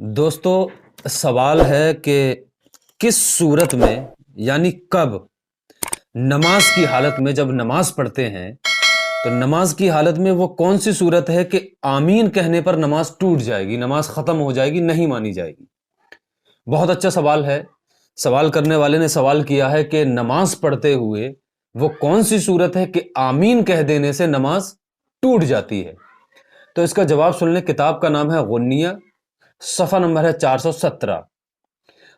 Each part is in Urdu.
دوستو، سوال ہے کہ کس صورت میں یعنی کب نماز کی حالت میں جب نماز پڑھتے ہیں تو نماز کی حالت میں وہ کون سی صورت ہے کہ آمین کہنے پر نماز ٹوٹ جائے گی، نماز ختم ہو جائے گی، نہیں مانی جائے گی۔ بہت اچھا سوال ہے۔ سوال کرنے والے نے سوال کیا ہے کہ نماز پڑھتے ہوئے وہ کون سی صورت ہے کہ آمین کہہ دینے سے نماز ٹوٹ جاتی ہے۔ تو اس کا جواب سن لیں۔ کتاب کا نام ہے غنیہ، صفحہ نمبر ہے 417۔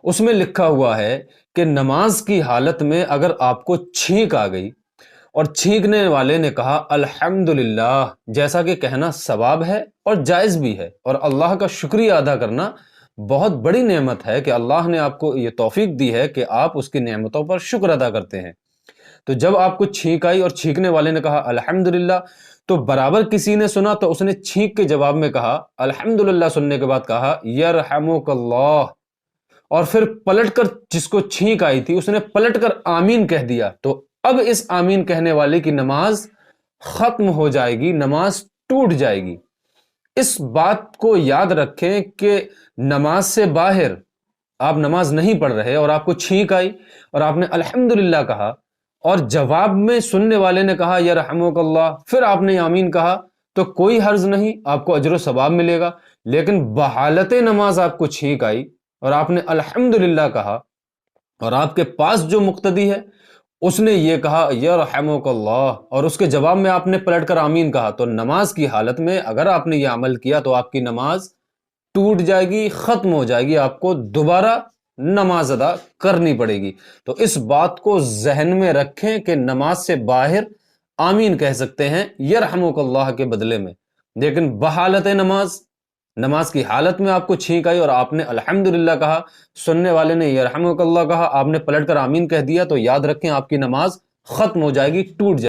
اس میں لکھا ہوا ہے کہ نماز کی حالت میں اگر آپ کو چھینک آ گئی اور چھینکنے والے نے کہا الحمدللہ، جیسا کہ کہنا ثواب ہے اور جائز بھی ہے، اور اللہ کا شکریہ ادا کرنا بہت بڑی نعمت ہے کہ اللہ نے آپ کو یہ توفیق دی ہے کہ آپ اس کی نعمتوں پر شکر ادا کرتے ہیں۔ تو جب آپ کو چھینک آئی اور چھینکنے والے نے کہا الحمدللہ، تو برابر کسی نے سنا تو اس نے چھینک کے جواب میں کہا الحمدللہ، سننے کے بعد کہا یرحمک اللہ، اور پھر پلٹ کر جس کو چھینک آئی تھی اس نے پلٹ کر آمین کہہ دیا، تو اب اس آمین کہنے والے کی نماز ختم ہو جائے گی، نماز ٹوٹ جائے گی۔ اس بات کو یاد رکھیں کہ نماز سے باہر آپ نماز نہیں پڑھ رہے اور آپ کو چھینک آئی اور آپ نے الحمدللہ کہا اور جواب میں سننے والے نے کہا یرحمک اللہ، پھر آپ نے آمین کہا، تو کوئی حرج نہیں، آپ کو اجر و ثواب ملے گا۔ لیکن بحالت نماز آپ کو چھینک آئی اور آپ نے الحمدللہ کہا اور آپ کے پاس جو مقتدی ہے اس نے یہ کہا یرحمک اللہ اور اس کے جواب میں آپ نے پلٹ کر آمین کہا، تو نماز کی حالت میں اگر آپ نے یہ عمل کیا تو آپ کی نماز ٹوٹ جائے گی، ختم ہو جائے گی، آپ کو دوبارہ نماز ادا کرنی پڑے گی۔ تو اس بات کو ذہن میں رکھیں کہ نماز سے باہر آمین کہہ سکتے ہیں یرحمک اللہ کے بدلے میں، لیکن بحالت نماز کی حالت میں آپ کو چھینک آئی اور آپ نے الحمدللہ کہا، سننے والے نے یرحمک اللہ کہا، آپ نے پلٹ کر آمین کہہ دیا، تو یاد رکھیں آپ کی نماز ختم ہو جائے گی، ٹوٹ جائے گی۔